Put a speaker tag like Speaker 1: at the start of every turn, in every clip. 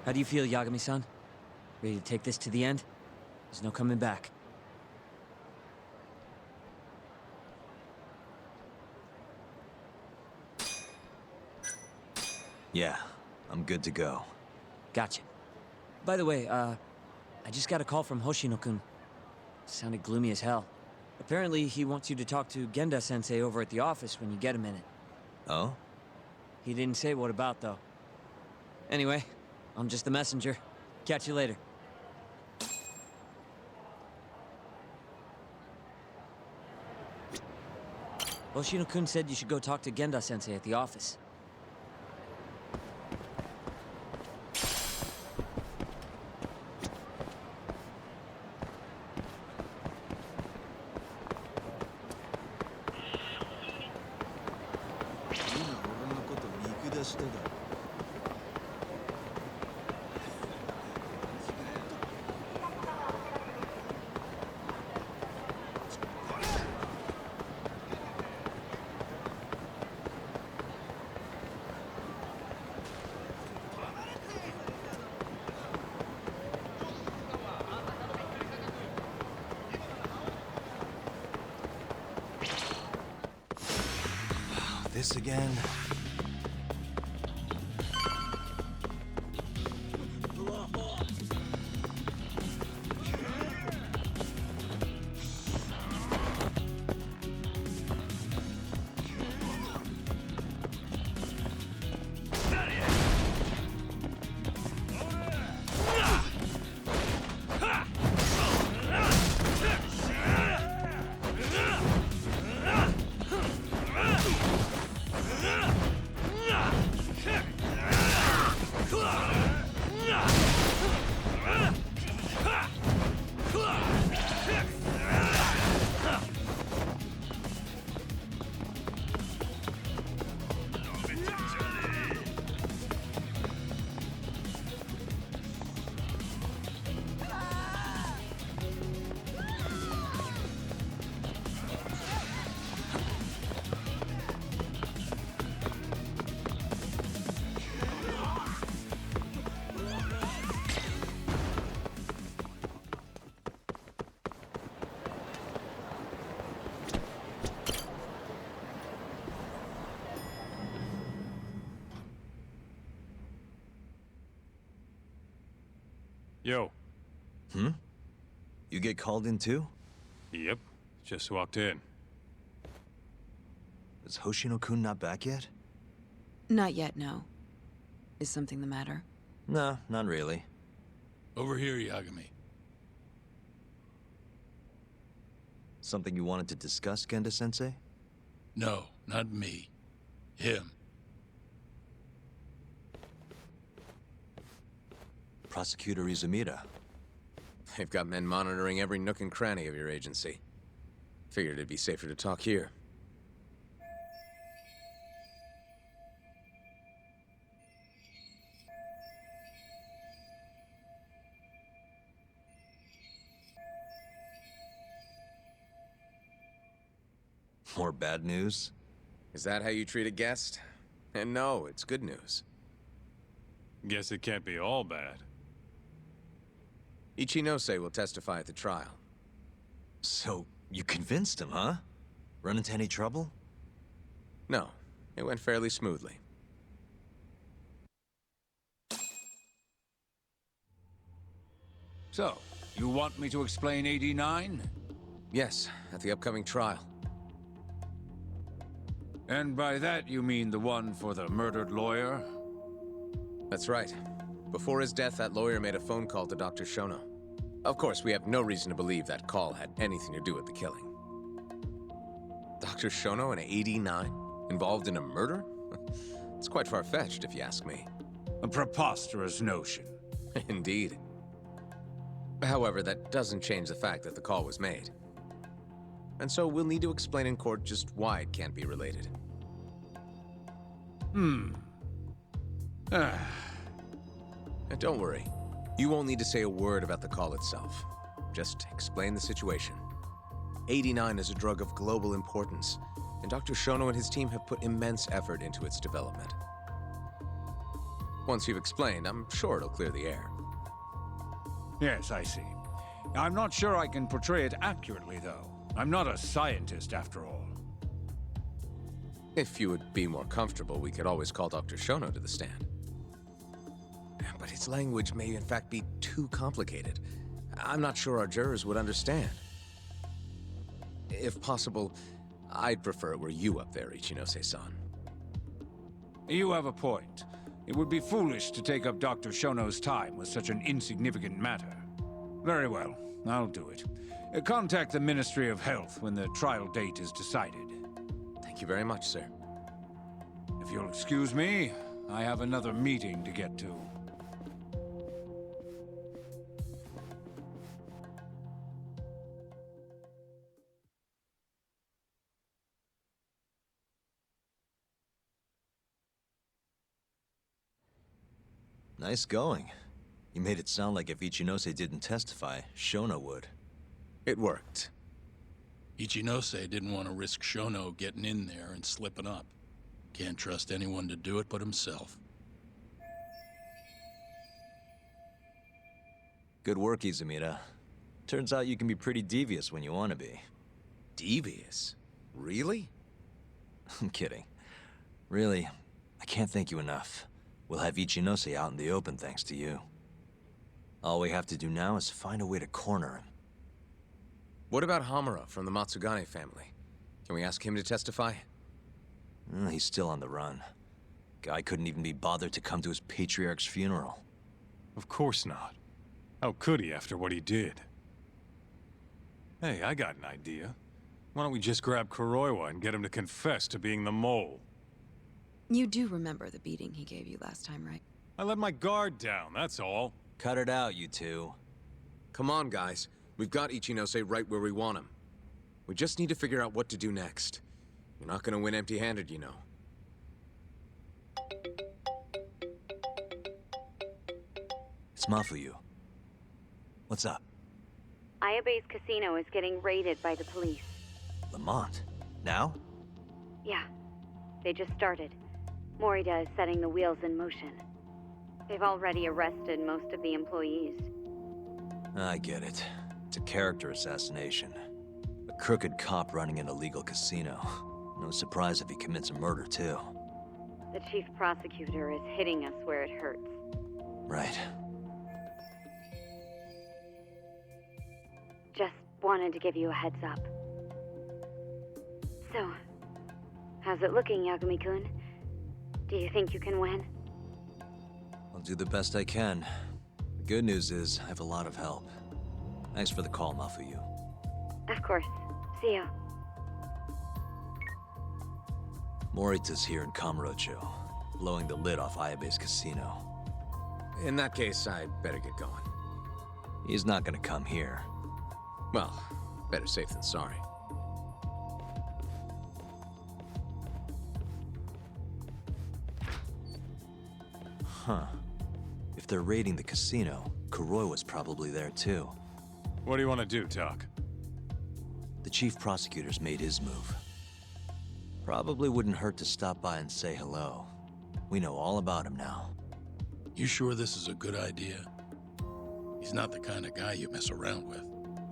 Speaker 1: How do you feel, Yagami-san? Ready to take this to the end? There's no coming back.
Speaker 2: Yeah, I'm good to go.
Speaker 1: Gotcha. By the way, I just got a call from Hoshino-kun. Sounded gloomy as hell. Apparently, he wants you to talk to Genda-sensei over at the office when you get a minute.
Speaker 2: Oh?
Speaker 1: He didn't say what about, though. Anyway, I'm just the messenger. Catch you later. Hoshino-kun said you should go talk to Genda-sensei at the office.
Speaker 2: This again?
Speaker 3: Yo.
Speaker 2: Hmm? You get called in too?
Speaker 3: Yep. Just walked in.
Speaker 2: Is Hoshino-kun not back yet?
Speaker 4: Not yet, no. Is something the matter?
Speaker 2: No, not really.
Speaker 5: Over here, Yagami.
Speaker 2: Something you wanted to discuss, Genda-sensei?
Speaker 5: No, not me. Him.
Speaker 2: Prosecutor Izumida.
Speaker 6: They've got men monitoring every nook and cranny of your agency. Figured it'd be safer to talk here.
Speaker 2: More bad news?
Speaker 6: Is that how you treat a guest? And no, it's good news.
Speaker 3: Guess it can't be all bad.
Speaker 6: Ichinose will testify at the trial.
Speaker 2: So, you convinced him, huh? Run into any trouble?
Speaker 6: No, it went fairly smoothly.
Speaker 7: So, you want me to explain 89?
Speaker 6: Yes, at the upcoming trial.
Speaker 7: And by that you mean the one for the murdered lawyer?
Speaker 6: That's right. Before his death, that lawyer made a phone call to Dr. Shono. Of course, we have no reason to believe that call had anything to do with the killing. Dr. Shono and 89? Involved in a murder? It's quite far-fetched, if you ask me.
Speaker 7: A preposterous notion.
Speaker 6: Indeed. However, that doesn't change the fact that the call was made. And so we'll need to explain in court just why it can't be related. And don't worry. You won't need to say a word about the call itself. Just explain the situation. 89 is a drug of global importance, and Dr. Shono and his team have put immense effort into its development. Once you've explained, I'm sure it'll clear the air.
Speaker 7: Yes, I see. I'm not sure I can portray it accurately, though. I'm not a scientist, after all.
Speaker 6: If you would be more comfortable, we could always call Dr. Shono to the stand. But his language may in fact be too complicated. I'm not sure our jurors would understand. If possible, I'd prefer it were you up there, Ichinose-san.
Speaker 7: You have a point. It would be foolish to take up Dr. Shono's time with such an insignificant matter. Very well, I'll do it. Contact the Ministry of Health when the trial date is decided.
Speaker 6: Thank you very much, sir.
Speaker 7: If you'll excuse me, I have another meeting to get to.
Speaker 2: Nice going. You made it sound like if Ichinose didn't testify, Shono would.
Speaker 6: It worked.
Speaker 5: Ichinose didn't want to risk Shono getting in there and slipping up. Can't trust anyone to do it but himself.
Speaker 2: Good work, Izumida. Turns out you can be pretty devious when you want to be.
Speaker 6: Devious? Really?
Speaker 2: I'm kidding. Really, I can't thank you enough. We'll have Ichinose out in the open thanks to you. All we have to do now is find a way to corner him.
Speaker 6: What about Hamura from the Matsugane family? Can we ask him to testify?
Speaker 2: He's still on the run. Guy couldn't even be bothered to come to his patriarch's funeral.
Speaker 3: Of course not. How could he after what he did? Hey, I got an idea. Why don't we just grab Kuroiwa and get him to confess to being the mole?
Speaker 4: You do remember the beating he gave you last time, right?
Speaker 3: I let my guard down, that's all.
Speaker 2: Cut it out, you two.
Speaker 6: Come on, guys. We've got Ichinose right where we want him. We just need to figure out what to do next. You're not gonna win empty-handed, you know.
Speaker 2: It's Mafuyu. What's up?
Speaker 8: Ayabe's casino is getting raided by the police.
Speaker 2: Lamont? Now?
Speaker 8: Yeah, they just started. Morita is setting the wheels in motion. They've already arrested most of the employees.
Speaker 2: I get it. It's a character assassination. A crooked cop running an illegal casino. No surprise if he commits a murder, too.
Speaker 8: The chief prosecutor is hitting us where it hurts.
Speaker 2: Right.
Speaker 8: Just wanted to give you a heads up. So, how's it looking, Yagami-kun? Do you think you can win?
Speaker 2: I'll do the best I can. The good news is, I have a lot of help. Thanks for the call, Mafuyu.
Speaker 8: Of course. See ya.
Speaker 2: Morita's here in Kamurocho, blowing the lid off Ayabe's casino.
Speaker 6: In that case, I'd better get going.
Speaker 2: He's not gonna come here.
Speaker 6: Well, better safe than sorry.
Speaker 2: Huh. If they're raiding the casino, Kuroi was probably there too.
Speaker 3: What do you want to do, Doc?
Speaker 2: The chief prosecutor's made his move. Probably wouldn't hurt to stop by and say hello. We know all about him now.
Speaker 5: You sure this is a good idea? He's not the kind of guy you mess around with.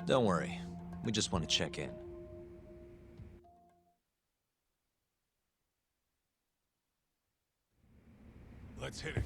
Speaker 2: Don't worry. We just want to check in.
Speaker 3: Let's hit it.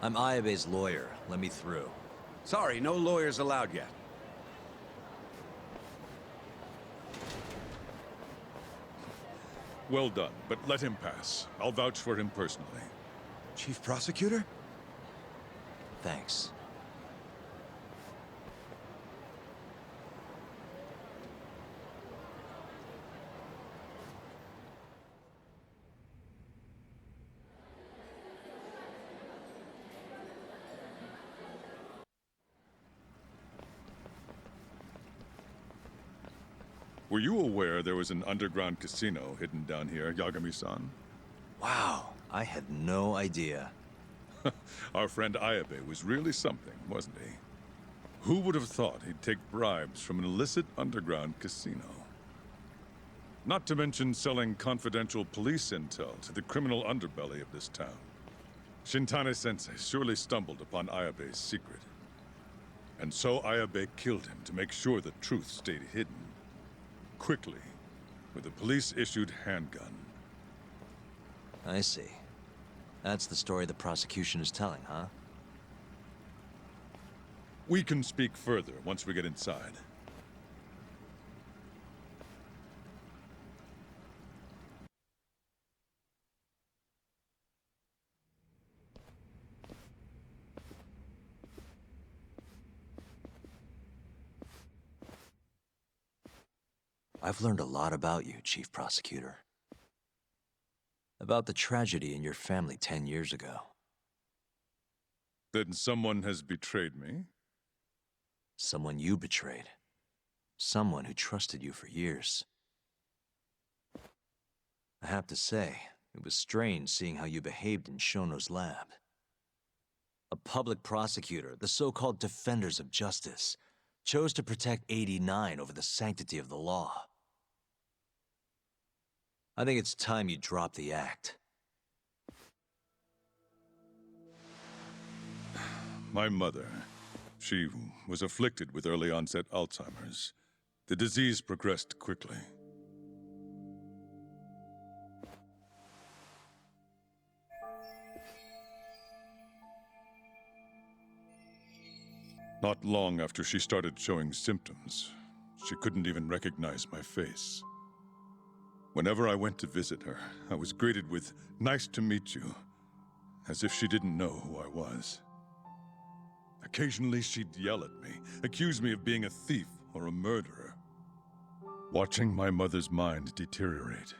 Speaker 2: I'm Ayabe's lawyer. Let me through.
Speaker 9: Sorry, no lawyers allowed yet.
Speaker 10: Well done, but let him pass. I'll vouch for him personally.
Speaker 9: Chief Prosecutor?
Speaker 2: Thanks.
Speaker 10: Were you aware there was an underground casino hidden down here, Yagami-san?
Speaker 2: Wow, I had no idea.
Speaker 10: Our friend Ayabe was really something, wasn't he? Who would have thought he'd take bribes from an illicit underground casino? Not to mention selling confidential police intel to the criminal underbelly of this town. Shintane-sensei surely stumbled upon Ayabe's secret. And so Ayabe killed him to make sure the truth stayed hidden. Quickly, with a police-issued handgun.
Speaker 2: I see. That's the story the prosecution is telling, huh?
Speaker 10: We can speak further once we get inside.
Speaker 2: I've learned a lot about you, Chief Prosecutor. About the tragedy in your family 10 years ago.
Speaker 10: Then someone has betrayed me?
Speaker 2: Someone you betrayed. Someone who trusted you for years. I have to say, it was strange seeing how you behaved in Shono's lab. A public prosecutor, the so-called defenders of justice, chose to protect 89 over the sanctity of the law. I think it's time you drop the act.
Speaker 10: My mother, she was afflicted with early onset Alzheimer's. The disease progressed quickly. Not long after she started showing symptoms, she couldn't even recognize my face. Whenever I went to visit her, I was greeted with, "Nice to meet you," as if she didn't know who I was. Occasionally she'd yell at me, accuse me of being a thief or a murderer. Watching my mother's mind deteriorate,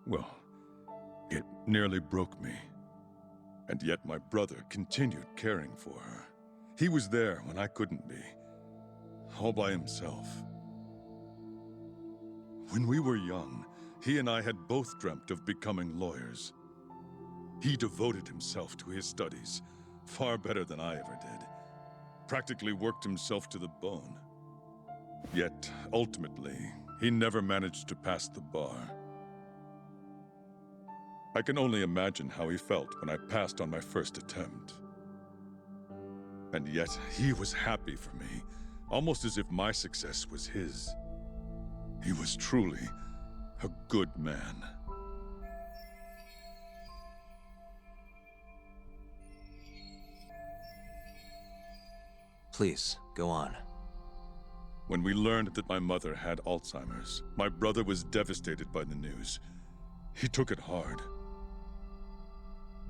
Speaker 10: well, it nearly broke me. And yet my brother continued caring for her. He was there when I couldn't be, all by himself. When we were young, he and I had both dreamt of becoming lawyers. He devoted himself to his studies, far better than I ever did. Practically worked himself to the bone. Yet, ultimately, he never managed to pass the bar. I can only imagine how he felt when I passed on my first attempt. And yet, he was happy for me, almost as if my success was his. He was truly a good man.
Speaker 2: Please, go on.
Speaker 10: When we learned that my mother had Alzheimer's, my brother was devastated by the news. He took it hard.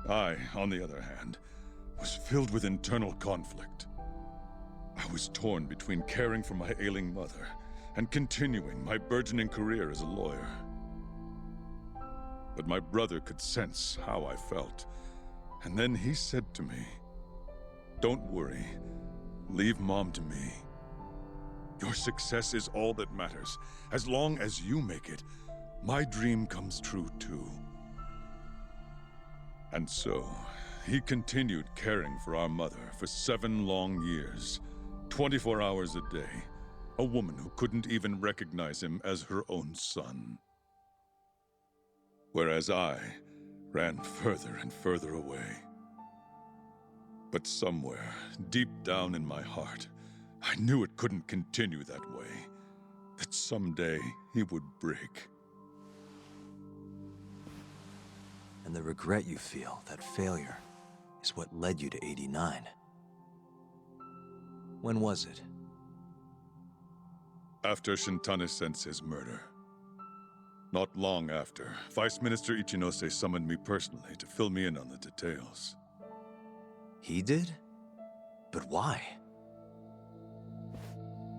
Speaker 10: I, on the other hand, was filled with internal conflict. I was torn between caring for my ailing mother and continuing my burgeoning career as a lawyer. But my brother could sense how I felt, and then he said to me, "Don't worry, leave Mom to me. Your success is all that matters. As long as you make it, my dream comes true too." And so, he continued caring for our mother for 7 long years, 24 hours a day, a woman who couldn't even recognize him as her own son. Whereas I ran further and further away. But somewhere, deep down in my heart, I knew it couldn't continue that way, that someday he would break.
Speaker 2: And the regret you feel, that failure, is It's what led you to 89. When was it?
Speaker 10: After Shintane-sensei's murder. Not long after, Vice Minister Ichinose summoned me personally to fill me in on the details.
Speaker 2: He did? But why?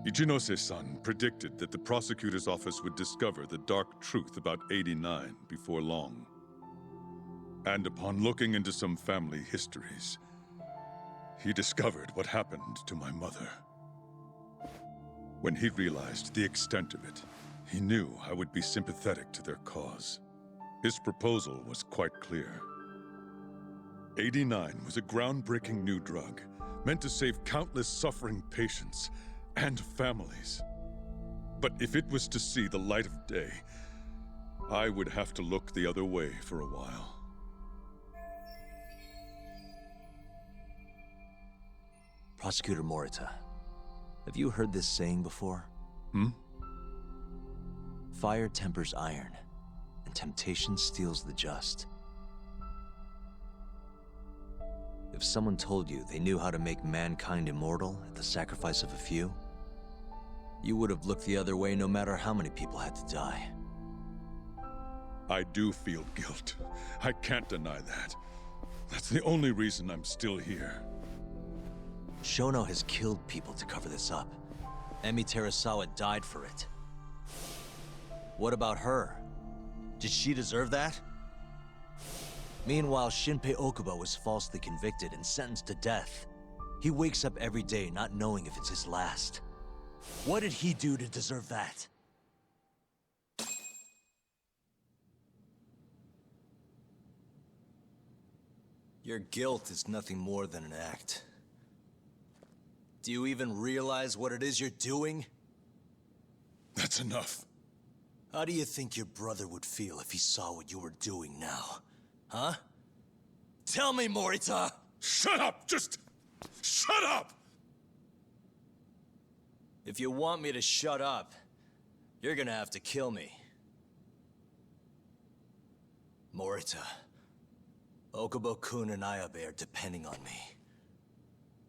Speaker 10: Ichinose-san predicted that the prosecutor's office would discover the dark truth about 89 before long. And upon looking into some family histories, he discovered what happened to my mother. When he realized the extent of it, he knew I would be sympathetic to their cause. His proposal was quite clear. 89 was a groundbreaking new drug, meant to save countless suffering patients and families. But if it was to see the light of day, I would have to look the other way for a while.
Speaker 2: Prosecutor Morita, have you heard this saying before? Fire tempers iron, and temptation steals the just. If someone told you they knew how to make mankind immortal at the sacrifice of a few, you would have looked the other way no matter how many people had to die.
Speaker 10: I do feel guilt. I can't deny that. That's the only reason I'm still here.
Speaker 2: Shono has killed people to cover this up. Emi Terasawa died for it. What about her? Did she deserve that? Meanwhile, Shinpei Okubo was falsely convicted and sentenced to death. He wakes up every day not knowing if it's his last. What did he do to deserve that? Your guilt is nothing more than an act. Do you even realize what it is you're doing?
Speaker 10: That's enough.
Speaker 2: How do you think your brother would feel if he saw what you were doing now? Huh? Tell me, Morita!
Speaker 10: Shut up! Just shut up!
Speaker 2: If you want me to shut up, you're gonna have to kill me. Morita, Okubo-kun and Ayabe are depending on me.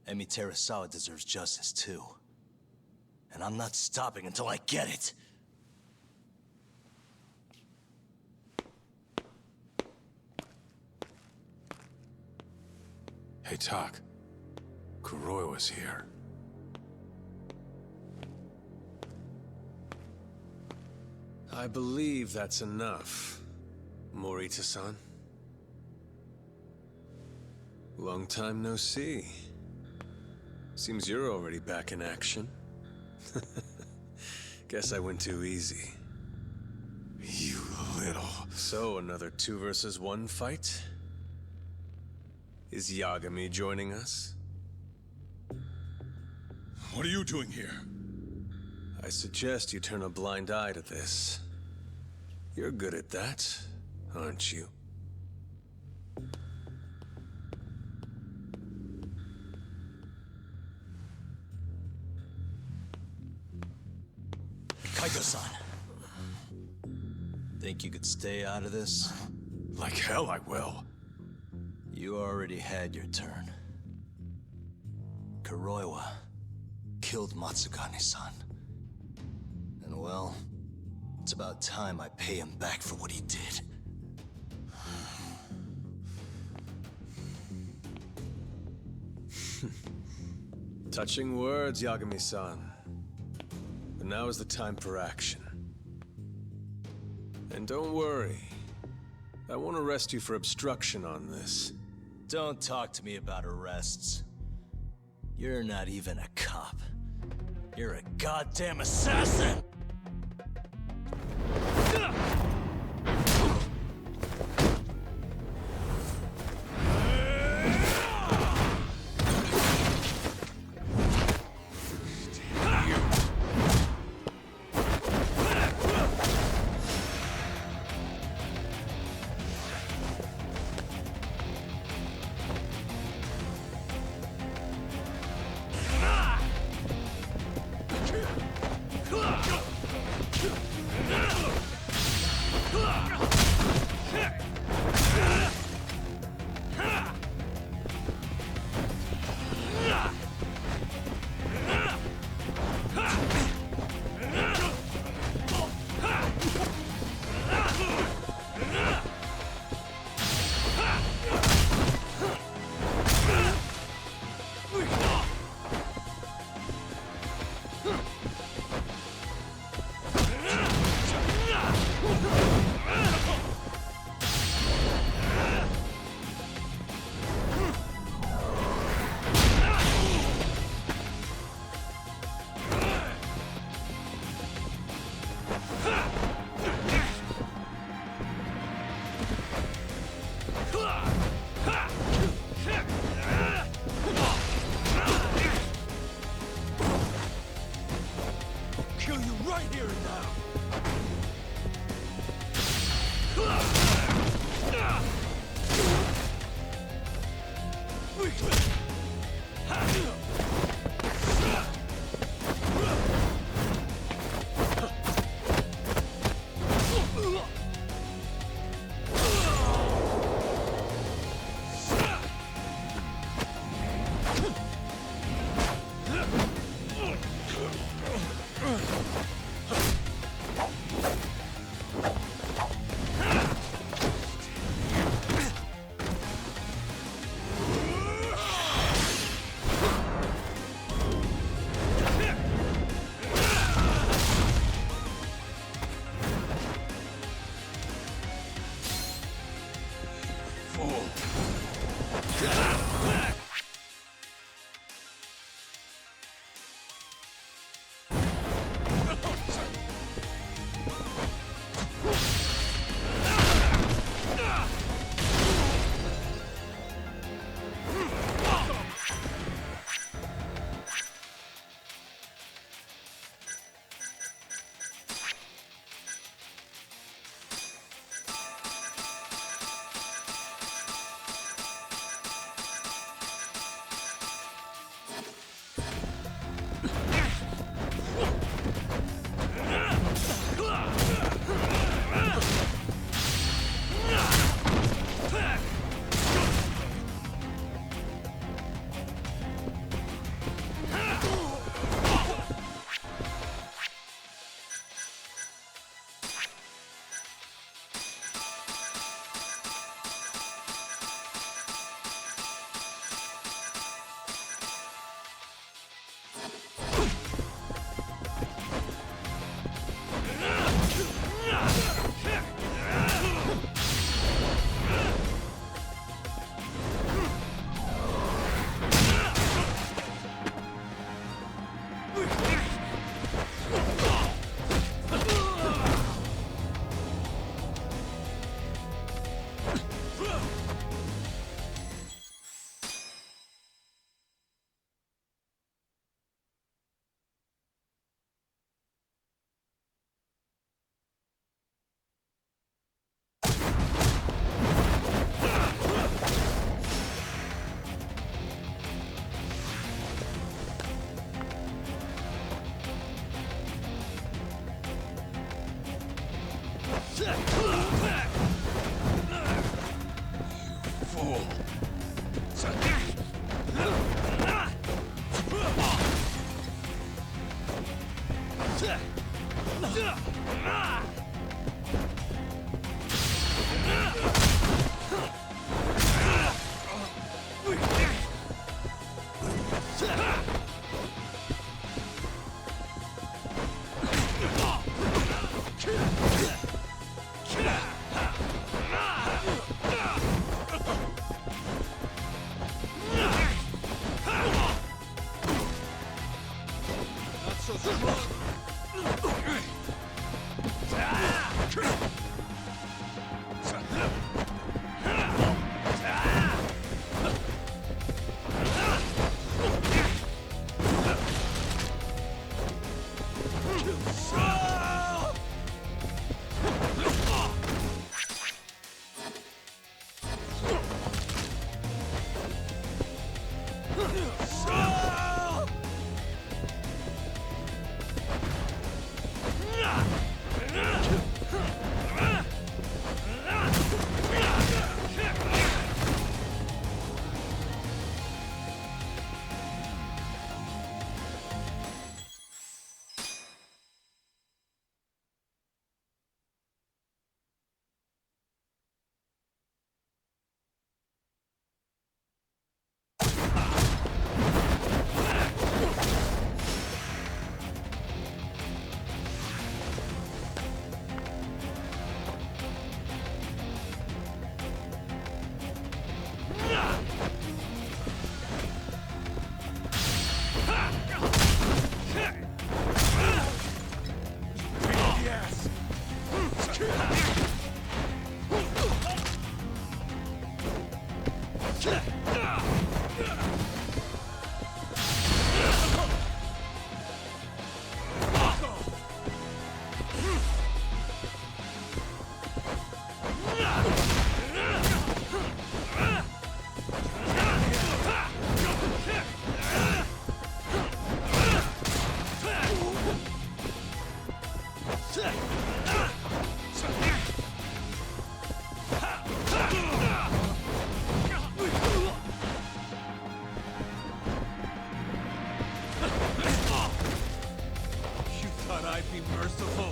Speaker 2: Emi Terasawa deserves justice too. And I'm not stopping until I get it.
Speaker 3: Hey, Tak. Kuroi was here.
Speaker 11: I believe that's enough, Morita-san. Long time no see. Seems you're already back in action. Guess I went too easy.
Speaker 3: You little...
Speaker 11: So, another 2 versus 1 fight? Is Yagami joining us?
Speaker 10: What are you doing here?
Speaker 11: I suggest you turn a blind eye to this. You're good at that, aren't you?
Speaker 2: Kaito-san. Think you could stay out of this?
Speaker 3: Like hell I will.
Speaker 2: You already had your turn. Kuroiwa killed Matsukane-san. And well, it's about time I pay him back for what he did.
Speaker 11: Touching words, Yagami-san. But now is the time for action. And don't worry. I won't arrest you for obstruction on this.
Speaker 2: Don't talk to me about arrests. You're not even a cop. You're a goddamn assassin!
Speaker 10: Go!
Speaker 11: kill you right here and now!
Speaker 7: You thought I'd be merciful?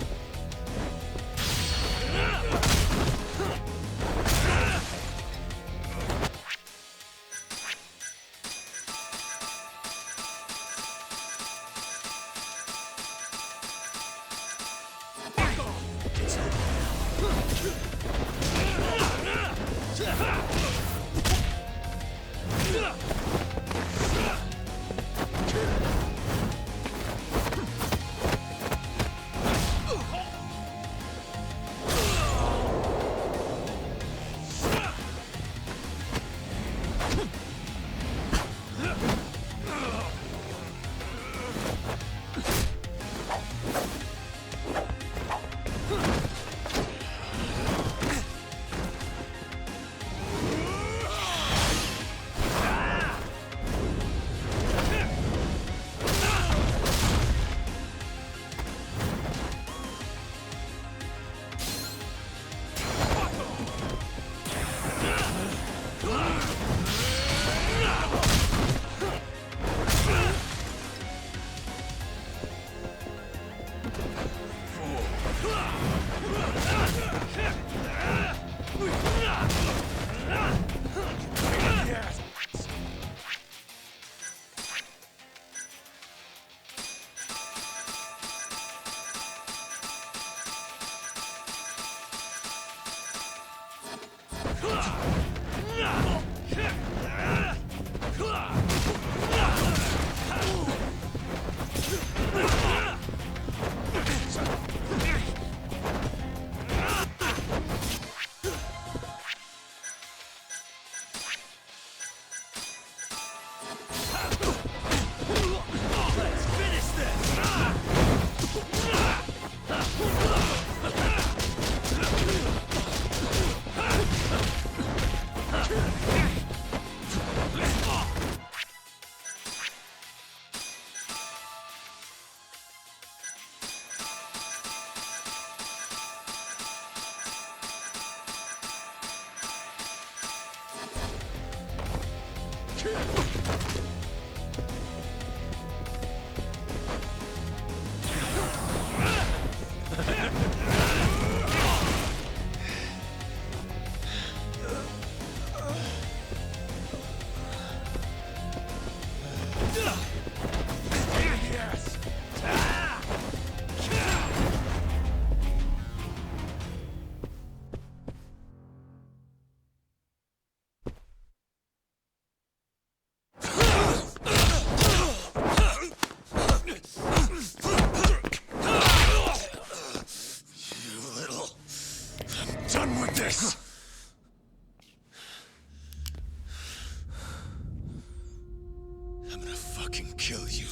Speaker 11: I'm gonna fucking kill you.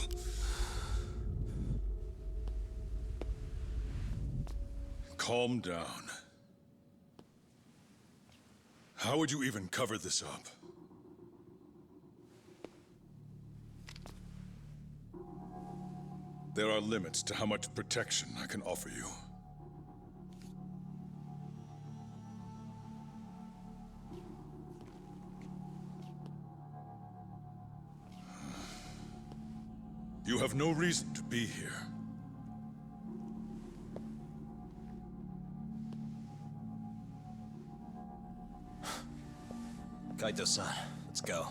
Speaker 10: Calm down. How would you even cover this up? There are limits to how much protection I can offer you. You have no reason to be here.
Speaker 2: Kaito-san, let's go.